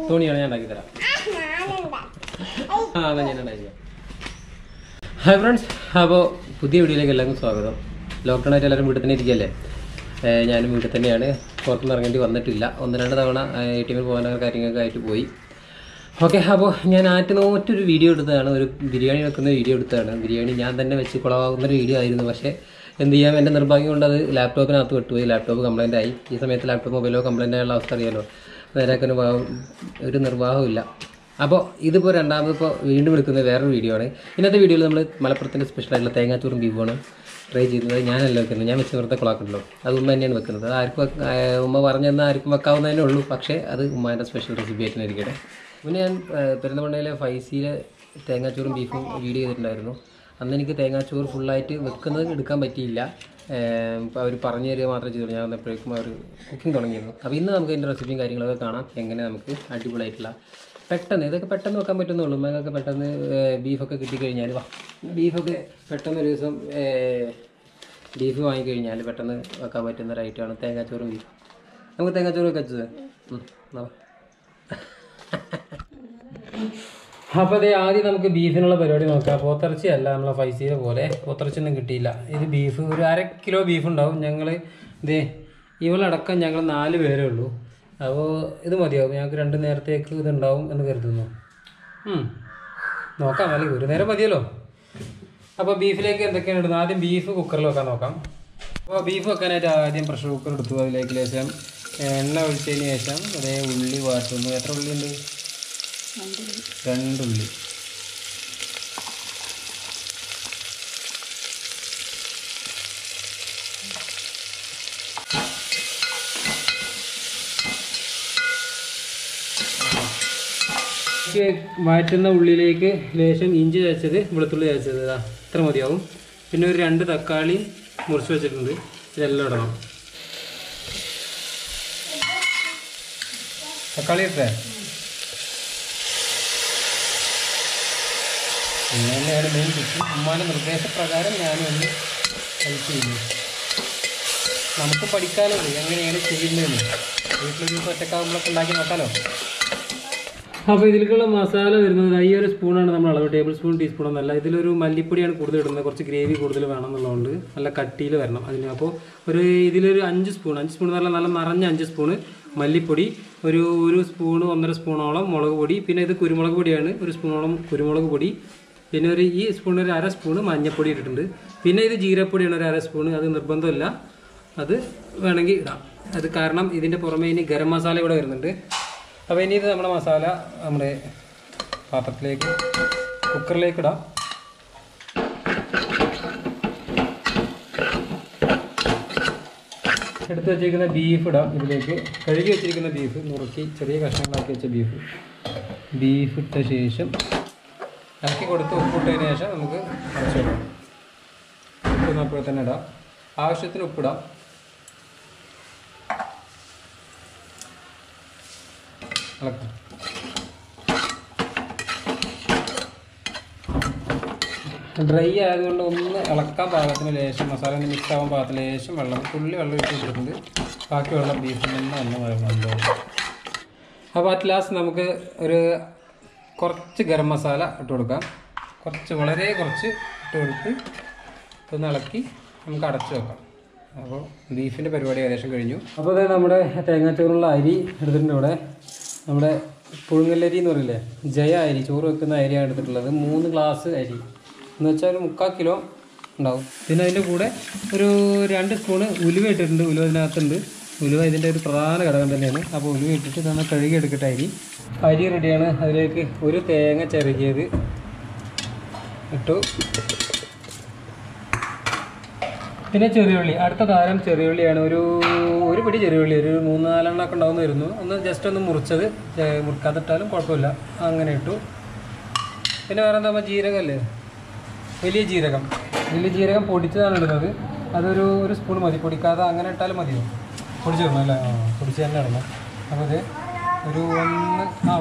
തോണിയാണ് ഞാൻ ഉണ്ടാക്കി തരാം. ഹായ് ഫ്രണ്ട്സ്, അപ്പോൾ പുതിയ വീഡിയോയിലേക്ക് എല്ലാവർക്കും സ്വാഗതം. ലോക്ക്ഡൗൺ ആയിട്ട് എല്ലാവരും വീട്ടിൽ തന്നെ ഇരിക്കുകയല്ലേ. ഞാനും വീട്ടിൽ തന്നെയാണ്, പുറത്തുനിന്ന് ഇറങ്ങേണ്ടി വന്നിട്ടില്ല. 1-2 തവണ ATM പോകാനുള്ള കാര്യങ്ങളൊക്കെ ആയിട്ട് പോയി. ഓക്കെ, അപ്പോൾ ഞാൻ ആറ്റുനോറ്റൊരു വീഡിയോ എടുത്തതാണ്, ഒരു ബിരിയാണി വെക്കുന്ന വീഡിയോ എടുത്തതാണ്. ബിരിയാണി ഞാൻ തന്നെ വെച്ച് കുളമാകുന്നൊരു വീഡിയോ ആയിരുന്നു. പക്ഷേ എന്ത് ചെയ്യാം, എൻ്റെ നിർഭാഗ്യം കൊണ്ട് അത് ലാപ്ടോപ്പിനകത്ത് വിട്ടുപോയി. ലാപ്ടോപ്പ് കംപ്ലൈൻ്റ് ആയി. ഈ സമയത്ത് ലാപ്ടോപ്പ് മൊബൈലോ കംപ്ലൈൻ്റ് ആയുള്ള അവസ്ഥ അറിയാമല്ലോ. നേരാക്കാൻ ഒരു നിർവാഹമില്ല. അപ്പോൾ ഇതിപ്പോൾ രണ്ടാമതിപ്പോൾ വീണ്ടും എടുക്കുന്ന വേറൊരു വീഡിയോ ആണ്. ഇന്നത്തെ വീഡിയോയിൽ നമ്മൾ മലപ്പുറത്തിൻ്റെ സ്പെഷ്യലായിട്ടുള്ള തേങ്ങാച്ചോറും ബീഫുമാണ് ട്രൈ ചെയ്യുന്നത്. ഞാനല്ല വെക്കുന്നത്, ഞാൻ വെച്ച് വെറുതെ കുളാക്കുണ്ടല്ലോ. അത് ഉമ്മ തന്നെയാണ് വെക്കുന്നത്. അത് ആർക്കും ഉമ്മ പറഞ്ഞു തന്നാൽ ആർക്കും വെക്കാവുന്നതന്നെ ഉള്ളൂ. പക്ഷേ അത് ഉമ്മേൻ്റെ സ്പെഷ്യൽ റെസിപ്പി ആയിട്ട് ഇരിക്കട്ടെ. പിന്നെ ഞാൻ പെരുന്തമണ്ണയിലെ ഫൈസിയിലെ തേങ്ങാച്ചോറും ബീഫും വീഡിയോ ചെയ്തിട്ടുണ്ടായിരുന്നു. അന്ന് എനിക്ക് തേങ്ങാച്ചോറ് ഫുള്ളായിട്ട് വെക്കുന്നത് എടുക്കാൻ പറ്റിയില്ല. ഇപ്പോൾ അവർ പറഞ്ഞു തരിക മാത്രമേ ചെയ്തുള്ളൂ. ഞാൻ വന്നപ്പോഴേക്കും അവർ കുക്കിംഗ് തുടങ്ങിയിരുന്നു. അപ്പോൾ ഇന്ന് നമുക്ക് അതിൻ്റെ റെസിപ്പിയും കാര്യങ്ങളൊക്കെ കാണാം. എങ്ങനെ നമുക്ക് അടിപൊളിയായിട്ടുള്ള ഇതൊക്കെ പെട്ടെന്ന് വെക്കാൻ പറ്റുന്നുള്ളൂ. ഉമ്മക്കൊക്കെ പെട്ടെന്ന് ബീഫൊക്കെ കിട്ടിക്കഴിഞ്ഞാൽ ബീഫൊക്കെ പെട്ടെന്ന് ഒരു ദിവസം ബീഫ് വാങ്ങിക്കഴിഞ്ഞാൽ പെട്ടെന്ന് വെക്കാൻ പറ്റുന്ന ഒരു ഐറ്റമാണ് തേങ്ങാച്ചോറും ബീഫും. നമുക്ക് തേങ്ങാച്ചോറ് വെച്ചത് അപ്പോൾ അതേ ആദ്യം നമുക്ക് ബീഫിനുള്ള പരിപാടി നോക്കാം. പോത്തിറച്ചി അല്ല, നമ്മളെ ഫൈസിയിലെ പോലെ പോത്തിറച്ചിയൊന്നും കിട്ടിയില്ല. ഇത് ബീഫ് ഒരു 1/2 കിലോ ബീഫ് ഉണ്ടാവും. ഞങ്ങൾ ഇവളടക്കം ഞങ്ങൾ 4 പേരേ ഉള്ളൂ. അപ്പോൾ ഇത് മതിയാവും, ഞങ്ങൾക്ക് 2 നേരത്തേക്ക് ഇതുണ്ടാവും എന്ന് കരുതുന്നു. നോക്കാം, അല്ലെങ്കിൽ ഒരു നേരം മതിയല്ലോ. അപ്പോൾ ബീഫിലേക്ക് എന്തൊക്കെയാണ് ഇടുന്നത്? ആദ്യം ബീഫ് കുക്കറിൽ വെക്കാൻ നോക്കാം. അപ്പോൾ ബീഫ് വെക്കാനായിട്ട് ആദ്യം പ്രഷർ കുക്കർ എടുത്തു. അതിലേക്ക് ശേഷം എണ്ണ ഒഴിച്ചതിന് ശേഷം അതേ ഉള്ളി വാട്ടുന്നു. എത്ര ഉള്ളി ഉണ്ട്? 2 ഉള്ളി. വാറ്റുന്ന ഉള്ളിലേക്ക് ലേശം ഇഞ്ചി ചതച്ചത്, വെളുത്തുള്ളി ചതച്ചത്, ഇത്ര മതിയാവും. പിന്നെ ഒരു 2 തക്കാളി മുറിച്ച് വെച്ചിട്ടുണ്ട്. ഇതെല്ലാം ഇടണം. തക്കാളി ഇട്ടേ ഇങ്ങനെയാണ് മെയിൻ കുക്ക്. ഉമ്മാൻ്റെ നിർദ്ദേശപ്രകാരം ഞാനും ഒന്ന് ഹെൽപ്പ് ചെയ്യുന്നു. നമുക്ക് പഠിക്കാനുണ്ട് എങ്ങനെയാണ് ചെയ്യുന്നതെന്ന്. വീട്ടിലൊരു ഒറ്റക്കാവുമ്പോഴൊക്കെ ഉണ്ടാക്കി നോക്കാമല്ലോ. അപ്പോൾ ഇതിലേക്കുള്ള മസാല വരുന്നത് ഈ ഒരു സ്പൂണാണ് നമ്മൾ അളവ്. ടേബിൾ സ്പൂൺ, ടീസ്പൂൺ ഒന്നല്ല. ഇതിലൊരു മല്ലിപ്പൊടിയാണ് കൂടുതൽ ഇടുന്നത്. കുറച്ച് ഗ്രേവി കൂടുതൽ വേണം എന്നുള്ളതുകൊണ്ട് നല്ല കട്ടിയിൽ വരണം അതിന്. അപ്പോൾ ഇതിലൊരു 5 സ്പൂൺ എന്ന് പറഞ്ഞാൽ നല്ല നിറഞ്ഞ 5 സ്പൂണ് മല്ലിപ്പൊടി, ഒരു സ്പൂണ് 1.5 സ്പൂണോളം മുളക് പൊടി, പിന്നെ ഇത് കുരുമുളക് പൊടിയാണ്, 1 സ്പൂണോളം കുരുമുളക് പൊടി, പിന്നെ ഈ സ്പൂണിന് ഒരു 1/2 സ്പൂണ് മഞ്ഞൾപ്പൊടി ഇട്ടിട്ടുണ്ട്. പിന്നെ ഇത് ജീരപ്പൊടിയാണ് ഒരു 1/2 സ്പൂണ്. അത് നിർബന്ധമില്ല, അത് വേണമെങ്കിൽ ഇടാം. അത് കാരണം ഇതിൻ്റെ പുറമേ ഇനി ഗരം മസാല ഇവിടെ വരുന്നുണ്ട്. അപ്പോൾ ഇനി ഇത് നമ്മുടെ മസാല നമ്മുടെ പാത്രത്തിലേക്ക് കുക്കറിലേക്ക് ഇടാം. എടുത്ത് വെച്ചിരിക്കുന്ന ബീഫ് ഇടാം. ഇതിലേക്ക് കഴുകി വെച്ചിരിക്കുന്ന ബീഫ് നുറുക്കി ചെറിയ കഷ്ണങ്ങളാക്കി വെച്ച ബീഫ് ഇട്ട ശേഷം ഇറക്കി കൊടുത്ത് ഉപ്പിട്ടതിന് ശേഷം നമുക്ക് അടച്ചിടാം. ഉപ്പ് അപ്പോൾ തന്നെ ഇടാം. ആവശ്യത്തിന് ഉപ്പിടാം. ഇളക്കാം. ഡ്രൈ ആയതുകൊണ്ട് ഒന്ന് ഇളക്കാൻ പാകത്തിന് ലേശം മസാല ഒന്ന് മിക്സ് ആവാൻ പാകത്തിന് ലേശം വെള്ളം, തുള്ളി വെള്ളം ഇട്ട് കൊടുത്തിട്ടുണ്ട്. ബാക്കി വെള്ളം ബീഫിൽ നിന്ന് വരണം. അപ്പോൾ അറ്റ് ലാസ്റ്റ് നമുക്ക് കുറച്ച് ഗരം മസാല ഇട്ട് കൊടുക്കാം. വളരെ കുറച്ച് ഇട്ട് കൊടുത്ത് ഒന്ന് ഇളക്കി നമുക്ക് അടച്ചു വെക്കാം. അപ്പോൾ ബീഫിൻ്റെ പരിപാടി ഏകദേശം കഴിഞ്ഞു. അപ്പോൾ അതായത് നമ്മുടെ തേങ്ങാച്ചോറുള്ള അരി എടുത്തിട്ടുണ്ട്. ഇവിടെ നമ്മുടെ പുഴുങ്ങലരി എന്ന് പറയില്ലേ, ജയ അരി, ചോറ് വെക്കുന്ന അരിയാണ് എടുത്തിട്ടുള്ളത്. 3 ഗ്ലാസ് അരി എന്ന് വെച്ചാൽ ഒരു 3/4 കിലോ ഉണ്ടാവും. പിന്നെ അതിൻ്റെ കൂടെ ഒരു 2 സ്പൂണ് ഉലുവ ഇട്ടിട്ടുണ്ട്. ഉലുവ ഇതിനകത്തുണ്ട്. ഉലുവ ഇതിൻ്റെ ഒരു പ്രധാന ഘടകം തന്നെയാണ്. അപ്പോൾ ഉലുവ ഇട്ടിട്ട് നമ്മൾ കഴുകി എടുക്കട്ടെ. അരി റെഡിയാണ്. അതിലേക്ക് ഒരു തേങ്ങ ചിരകിയത് ഇട്ടു. പിന്നെ ചെറിയുള്ളി, അടുത്ത താരം ചെറിയുള്ളിയാണ്. ഒരു പിടി ചെറിയുള്ളി, ഒരു 3-4 എണ്ണമൊക്കെ ഉണ്ടാവുന്ന വരുന്നു. ഒന്ന് ജസ്റ്റ് ഒന്ന് മുറിച്ചത്, മുറിക്കാതിട്ടാലും കുഴപ്പമില്ല, അങ്ങനെ ഇട്ടു. പിന്നെ വേറെ എന്താ, ജീരകമല്ലേ, വലിയ ജീരകം പൊടിച്ചതാണ് ഇടുന്നത്. ഒരു സ്പൂൺ മതി, പൊടിക്കാതെ അങ്ങനെ ഇട്ടാലും മതിയോ? പൊടിച്ചിടണം അല്ലേ? പൊടിച്ച് തന്നെ ഇടണം. അപ്പോൾ ഇത്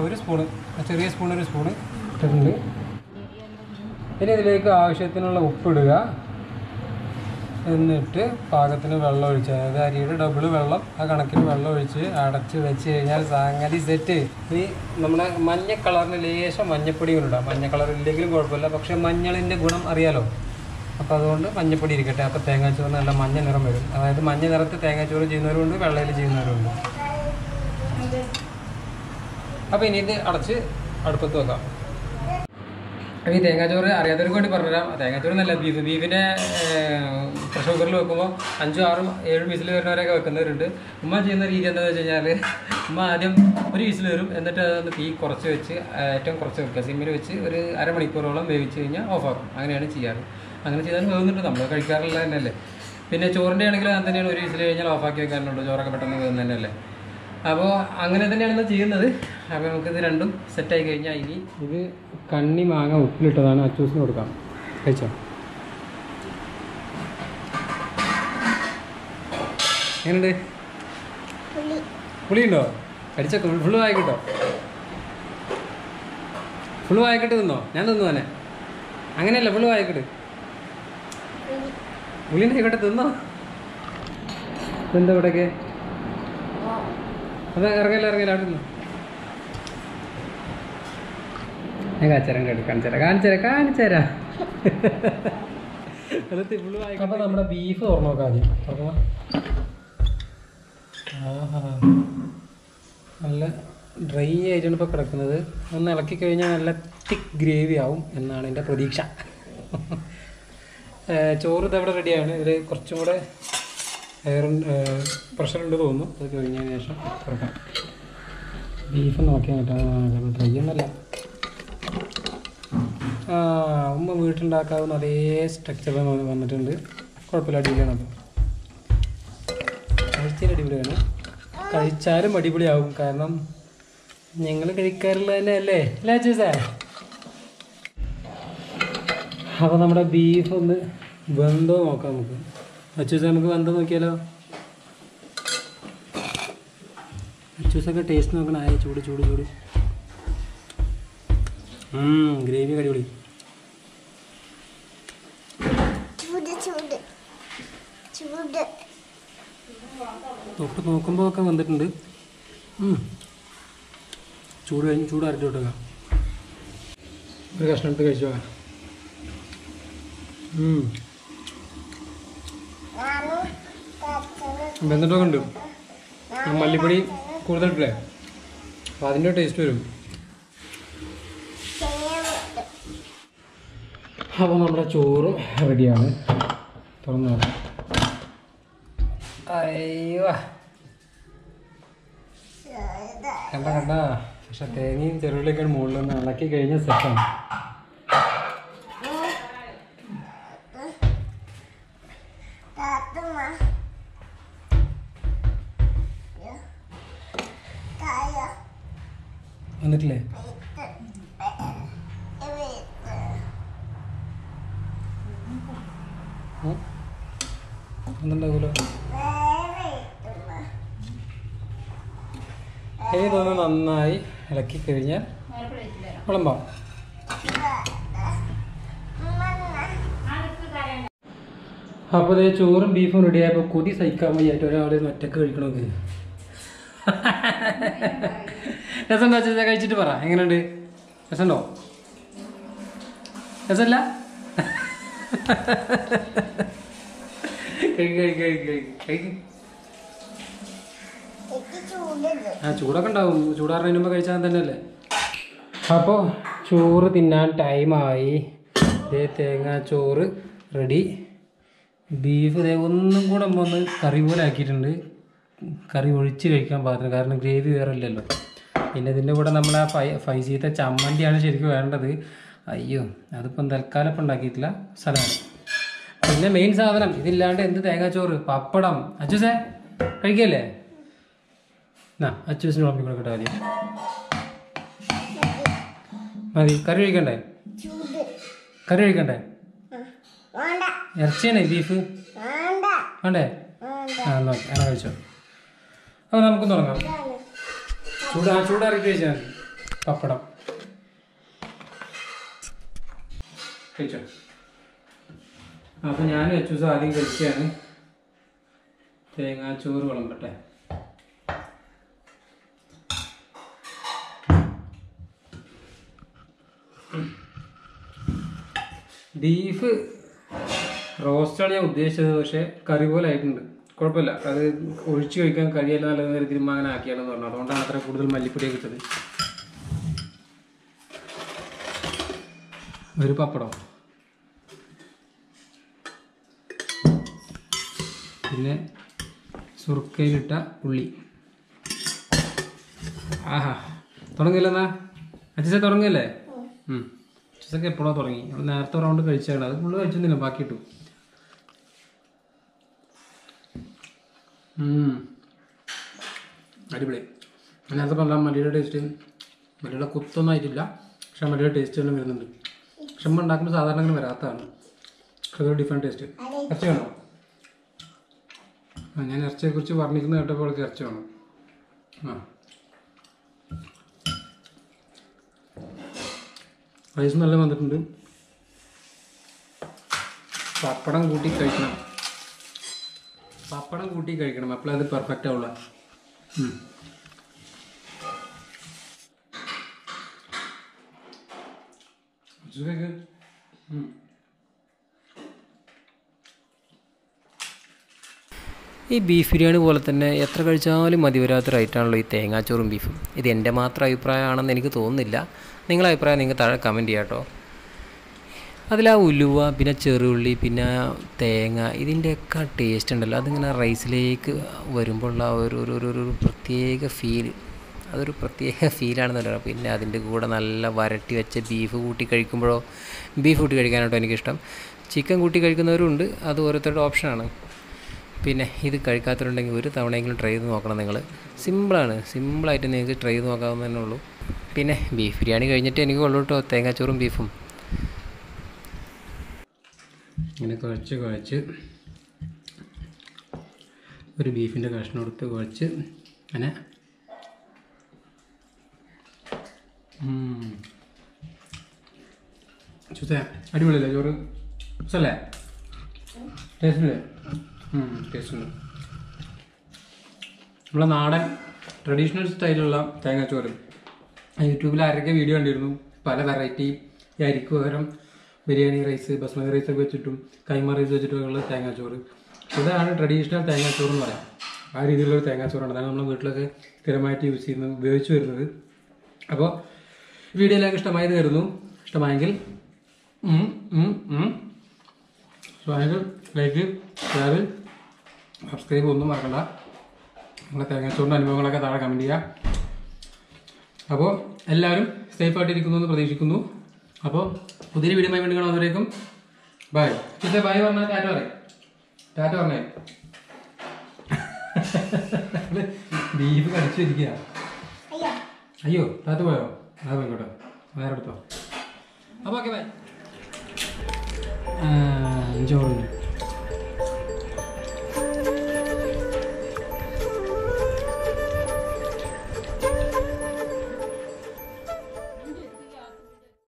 ഒരു സ്പൂണ്, ചെറിയ സ്പൂൺ, 1 സ്പൂണ് ഇട്ടിട്ടുണ്ട്. പിന്നെ ഇതിലേക്ക് ആവശ്യത്തിനുള്ള ഉപ്പിടുക. എന്നിട്ട് പാകത്തിന് വെള്ളം ഒഴിച്ച്, അതായത് അരിയുടെ ഡബിൾ വെള്ളം ആ കണക്കിന് വെള്ളം ഒഴിച്ച് അടച്ച് വെച്ച് കഴിഞ്ഞാൽ സംഗതി സെറ്റ്. ഈ നമ്മുടെ മഞ്ഞ കളറിന് ലേശം മഞ്ഞപ്പൊടി ഇടാം. മഞ്ഞ കളർ ഇല്ലെങ്കിലും കുഴപ്പമില്ല, പക്ഷേ മഞ്ഞളിൻ്റെ ഗുണം അറിയാലോ. അപ്പോൾ അതുകൊണ്ട് മഞ്ഞപ്പൊടി ഇരിക്കട്ടെ. അപ്പോൾ തേങ്ങാച്ചോറ് നല്ല മഞ്ഞ നിറം വരും. അതായത് മഞ്ഞ നിറത്ത് തേങ്ങാച്ചോറ് ചെയ്യുന്നവരുണ്ട്, വെള്ളയിൽ ചെയ്യുന്നവരുണ്ട്. അപ്പോൾ ഇനി ഇത് അടച്ച് അടുപ്പത്ത് വെക്കാം. അപ്പോൾ ഈ തേങ്ങാച്ചോറ് അറിയാത്തവർക്ക് വേണ്ടി പറഞ്ഞുതരാം. തേങ്ങാച്ചോറ് നല്ല ബീഫിനെ പ്രഷർ കുക്കറിൽ വെക്കുമ്പോൾ 5, 6, 7 വിസിൽ വരുന്നവരൊക്കെ വെക്കുന്നവരുണ്ട്. ഉമ്മ ചെയ്യുന്ന രീതി എന്താണെന്ന് വെച്ച് കഴിഞ്ഞാൽ, ഉമ്മ ആദ്യം ഒരു വിസിൽ വരും, എന്നിട്ട് അതൊന്ന് തീ കുറച്ച് വെച്ച് ഏറ്റവും കുറച്ച് വെക്കുക. സിമ്മിൽ വെച്ച് ഒരു അരമണിക്കൂറോളം വേവിച്ച് കഴിഞ്ഞാൽ ഓഫാക്കും. അങ്ങനെയാണ് ചെയ്യാറ്. അങ്ങനെ ചെയ്താൽ വേവുന്നുണ്ട്. നമ്മൾ കഴിക്കാറുള്ളത് തന്നെയല്ലേ. പിന്നെ ചോറിൻ്റെ ആണെങ്കിലും അങ്ങനെ തന്നെയാണ്. ഒരു വിസിൽ കഴിഞ്ഞാൽ ഓഫാക്കി വെക്കാറുള്ളൂ. ചോറൊക്കെ പെട്ടെന്ന് വേവുന്നത് തന്നെയല്ലേ. അപ്പോൾ അങ്ങനെ തന്നെയാണ് ചെയ്യുന്നത്. അപ്പോൾ നമുക്കിത് രണ്ടും സെറ്റായി കഴിഞ്ഞാൽ ഇനി ഇത് കണ്ണി മാങ്ങ ഉപ്പിലിട്ടതാണ്. അച്ചൂസിന് കൊടുക്കാം. കഴിച്ചോ? എങ്ങനെയുണ്ട്? പുളിയുണ്ടോ? കഴിച്ചോ? ഫുള്ള് വായിക്കട്ടോ? ഫുള്ള് വായിക്കട്ട് തിന്നോ? ഞാൻ തിന്നു തന്നെ. അങ്ങനെയല്ല, ഫുള്ള് വായിക്കട്ട്. പുളിൻ്റെ ആയിക്കോട്ടെ, തിന്നോ? എന്താ ഇവിടെയൊക്കെ? അത് ഇറങ്ങില്ല അവിടെ നിന്ന്. ഞാൻ കാണിച്ചുതരാം. അപ്പോൾ നമ്മുടെ ബീഫ് തുറന്നു നോക്കാം ആദ്യം. നല്ല ഡ്രൈ ആയിട്ടാണ് ഇപ്പോൾ കിടക്കുന്നത്. ഒന്ന് ഇളക്കി കഴിഞ്ഞാൽ നല്ല തിക്ക് ഗ്രേവി ആവും എന്നാണ് എൻ്റെ പ്രതീക്ഷ. ചോറ് ഇതവിടെ റെഡിയാണ്. ഇതിൽ കുറച്ചും കൂടെ പ്രഷറുണ്ട് തോന്നുന്നു. അത് കഴിഞ്ഞതിന് ശേഷം തുറക്കാം. ബീഫ് നോക്കിയാൽ കേട്ടോ, ഡ്രൈ ഒന്നല്ല. ഉമ്മ വീട്ടിലുണ്ടാക്കാവുന്ന അതേ സ്ട്രക്ചറിൽ വന്നിട്ടുണ്ട്. കുഴപ്പമില്ല, അടിപൊളിയാണ്. അപ്പോൾ കഴിച്ചാൽ അടിപൊളിയാണ്. കഴിച്ചാലും അടിപൊളിയാവും. കാരണം ഞങ്ങൾ കഴിക്കാറുള്ളത് തന്നെ അല്ലേ ചൂസേ. അപ്പോൾ നമ്മുടെ ബീഫ് ഒന്ന് വെന്തോ നോക്കാം നമുക്ക്. അച്ചൂസ നമുക്ക് വെന്തോ നോക്കിയാലോ? അച്ചൂസൊക്കെ ടേസ്റ്റ് നോക്കണം. ആയ ചൂട് ചൂട് ചൂട്. ഗ്രേവി അടിപൊളി. തൊട്ട് നോക്കുമ്പോൾ ഒക്കെ വന്നിട്ടുണ്ട്. ചൂട് കഴിഞ്ഞ് ചൂട് അരട്ടി വിട്ടേക്കാം. ഒരു കഷ്ണം എടുത്ത് കഴിച്ചു പോകാം. വെന്തിട്ടൊക്കെ ഉണ്ട്. മല്ലിപ്പൊടി കൂടുതലിട്ടില്ലേ, അപ്പോൾ അതിൻ്റെ ടേസ്റ്റ് വരും. അപ്പോൾ നമ്മുടെ ചോറ് റെഡിയാണ്. തുറന്നു നോക്കാം. അയ്യോ കണ്ട. പക്ഷെ തേങ്ങയും ചെറുള്ളിയൊക്കെയാണ് മുകളിൽ നിന്ന് ഇളക്കി കഴിഞ്ഞാൽ സെറ്റാണ്. വന്നിട്ടില്ലേ? ഒന്നുണ്ടാകൂലോ? ഇനി തോന്നുന്നു നന്നായി ഇളക്കി കഴിഞ്ഞാൽ വിളമ്പാം. അപ്പോൾ ഇതേ ചോറും ബീഫും റെഡിയായപ്പോൾ കൊതി സഹിക്കാൻ വയ്യായിട്ട് ഒരാൾ ഒറ്റക്ക് കഴിക്കണമെങ്കിൽ രസമുണ്ടോ? ചേച്ചാ കഴിച്ചിട്ട് പറ, എങ്ങനെയുണ്ട്? രസമുണ്ടോ? രസമല്ല? ചൂടൊക്കെ ഉണ്ടാവും. ചൂടാറിന് മുമ്പ് കഴിച്ചാൽ തന്നെയല്ലേ. അപ്പോൾ ചോറ് തിന്നാൻ ടൈമായി. ഇതേ തേങ്ങാച്ചോറ് റെഡി. ബീഫ് ഇതേ ഒന്നും കൂടെ ഒന്ന് കറി പോലെ ആക്കിയിട്ടുണ്ട്. കറി ഒഴിച്ച് കഴിക്കാൻ പാകത്തിന്, കാരണം ഗ്രേവി വേറെ ഇല്ലല്ലോ. പിന്നെ ഇതിൻ്റെ കൂടെ നമ്മൾ ആ ഫൈസീത്തെ ചമ്മന്തിയാണ് ശരിക്കും വേണ്ടത്. അയ്യോ, അതിപ്പം തൽക്കാലം ഇപ്പം ഉണ്ടാക്കിയിട്ടില്ല, സ്ഥലമാണ്. പിന്നെ മെയിൻ സാധനം ഇതില്ലാണ്ട് എന്ത് തേങ്ങാച്ചോറ്, പപ്പടം. അച്ചൂസേ കഴിക്കല്ലേ? എന്നാ അച്ചൂസിന് വിളമ്പി കൊടുക്കട്ടെ. ആദ്യം മതി. കറി കഴിക്കണ്ടേ? കറി കഴിക്കണ്ടേ? ഇറച്ചിയാണേ ബീഫ് വേണ്ടേ? നോക്കി അങ്ങനെ കഴിച്ചോ. അപ്പോൾ നമുക്ക് തുടങ്ങാം. ചൂടാറിയിട്ട് കഴിച്ചാൽ മതി. പപ്പടം കഴിച്ചോ. അപ്പോൾ ഞാൻ അച്ചൂസ് ആദ്യം കഴിക്കുകയാണ്. തേങ്ങാച്ചോറ് വിളമ്പട്ടെ. ബീഫ് റോസ്റ്റാണ് ഞാൻ ഉദ്ദേശിച്ചത്, പക്ഷേ കറി പോലെ ആയിട്ടുണ്ട്. കുഴപ്പമില്ല, അത് ഒഴിച്ച് കഴിക്കാൻ കഴിയില്ല നല്ല രീതിയിൽ അങ്ങനെ ആക്കിയാണെന്ന് പറഞ്ഞു. അതുകൊണ്ടാണ് അത്ര കൂടുതൽ മല്ലിപ്പൊടിയൊക്കെ ഇട്ടത്. ഒരു പപ്പടം, പിന്നെ സുർക്കയിലിട്ട ഉള്ളി. ആഹാ, തുടങ്ങിയില്ല എന്നാ അച്ഛൻ തുടങ്ങിയല്ലേ? അച്ഛനൊക്കെ എപ്പോഴോ തുടങ്ങി. നമ്മൾ നേരത്തെ റൗണ്ട് കഴിച്ചാണ്, അത് ഫുള്ള് കഴിച്ചൊന്നുമില്ല, ബാക്കി ഇട്ടു. അടിപൊളി. നേരത്തെ പറഞ്ഞാൽ മല്ലിയുടെ ടേസ്റ്റ്, മല്ലിയുടെ കുത്തൊന്നും ആയിട്ടില്ല, പക്ഷെ മല്ലിയുടെ ടേസ്റ്റ് എല്ലാം വരുന്നുണ്ട്. പക്ഷെ നമ്മൾ ഉണ്ടാക്കുമ്പോൾ സാധാരണ അങ്ങനെ വരാത്തതാണ്, അതൊരു ഡിഫറെൻറ്റ് ടേസ്റ്റ്. ഇറച്ചി വേണോ? ഞാൻ ഇറച്ചിയെക്കുറിച്ച് പറഞ്ഞിരിക്കുന്നത് കേട്ടപ്പോൾ ഇറച്ചി വേണം. റൈസ് നല്ല വന്നിട്ടുണ്ട്. പപ്പടം കൂട്ടി കഴിക്കണം, പപ്പടം കൂട്ടി കഴിക്കണം, അപ്പോഴേ അത് പെർഫെക്റ്റ് ആവുള്ളൂ. ഈ ബീഫ് ബിരിയാണി പോലെ തന്നെ എത്ര കഴിച്ചാലും മതി വരാത്തൊരു ഐറ്റമാണല്ലോ ഈ തേങ്ങാച്ചോറും ബീഫും. ഇത് എൻ്റെ മാത്രം അഭിപ്രായമാണെന്ന് എനിക്ക് തോന്നുന്നില്ല. നിങ്ങളുടെ അഭിപ്രായം നിങ്ങൾ താഴെ കമൻറ്റ് ചെയ്യാം കേട്ടോ. അതിൽ ആ ഉലുവ, പിന്നെ ചെറുള്ളി, പിന്നെ തേങ്ങ, ഇതിൻ്റെയൊക്കെ ടേസ്റ്റ് ഉണ്ടല്ലോ, അതിങ്ങനെ റൈസിലേക്ക് വരുമ്പോഴുള്ള ഒരു പ്രത്യേക ഫീൽ, അതൊരു പ്രത്യേക ഫീലാണെന്ന് പറയുന്നത്. പിന്നെ അതിൻ്റെ കൂടെ നല്ല വരട്ടി വെച്ച ബീഫ് കൂട്ടി കഴിക്കുമ്പോഴോ, ബീഫ് കൂട്ടി കഴിക്കാനായിട്ടോ എനിക്കിഷ്ടം. ചിക്കൻ കൂട്ടി കഴിക്കുന്നവരുണ്ട്, അത് ഓരോരുത്തരുടെ ഓപ്ഷനാണ്. പിന്നെ ഇത് കഴിക്കാത്തവരുണ്ടെങ്കിൽ ഒരു തവണയെങ്കിലും ട്രൈ ചെയ്ത് നോക്കണം നിങ്ങൾ. സിമ്പിളാണ്, സിമ്പിളായിട്ട് നിങ്ങൾക്ക് ട്രൈ ചെയ്ത് നോക്കാവുന്നതന്നെ ഉള്ളൂ. പിന്നെ ബീഫ് ബിരിയാണി കഴിഞ്ഞിട്ട് എനിക്ക് ഉള്ളൂ കേട്ടോ തേങ്ങാച്ചോറും ബീഫും. ഇങ്ങനെ കുഴച്ച് ഒരു ബീഫിൻ്റെ കഷ്ണം എടുത്ത് കുഴച്ച് അങ്ങനെ ചൂസേ അടിപൊളിയല്ലേ ചോറ്? അല്ലേ? ടേസ്റ്റില്ലേ? ടേസ്റ്റുണ്ട്. നമ്മളെ നാടൻ ട്രഡീഷണൽ സ്റ്റൈലുള്ള തേങ്ങാച്ചോറ് യൂട്യൂബിൽ ആരൊക്കെ വീഡിയോ കണ്ടിരുന്നു. പല വെറൈറ്റി ഈ അരിക്ക് പകരം ബിരിയാണി റൈസ്, ബസ്മതി റൈസ് ഒക്കെ വെച്ചിട്ടും കൈമ റൈസ് വെച്ചിട്ടുള്ള തേങ്ങാച്ചോറ്. ഇതാണ് ട്രഡീഷണൽ തേങ്ങാച്ചോറ് എന്ന് പറയാം. ആ രീതിയിലുള്ളൊരു തേങ്ങാച്ചോറാണ്. അതാണ് നമ്മൾ വീട്ടിലൊക്കെ സ്ഥിരമായിട്ട് ഉപയോഗിച്ച് വരുന്നത്. അപ്പോൾ വീഡിയോ എല്ലാവർക്കും ഇഷ്ടമായത് കരുതുന്നു. ഇഷ്ടമായെങ്കിൽ ലൈക്ക്, ഷെയർ, സബ്സ്ക്രൈബ് ഒന്നും മറക്കണ്ട. നിങ്ങളുടെ തേങ്ങാച്ചോറിൻ്റെ അനുഭവങ്ങളൊക്കെ താഴെ കമൻറ്റ് ചെയ്യുക. അപ്പോൾ എല്ലാവരും സേഫായിട്ടിരിക്കുന്നു എന്ന് പ്രതീക്ഷിക്കുന്നു. അപ്പോൾ പുതിയൊരു വീഡിയോ വേണ്ടി കാണാം. അതുവരേക്കും ബൈ. ചിത്തെ ബൈ പറഞ്ഞാൽ ടാറ്റ പറയും. ടാറ്റ പറഞ്ഞേ. ബീഫ് കടിച്ചു വരിക. അയ്യോ ടാറ്റ പോയോ? അത് പോയിക്കോട്ടെ, വേറെ എടുത്തോ. അപ്പോൾ ഓക്കെ ബൈ. ചോറുണ്ട്.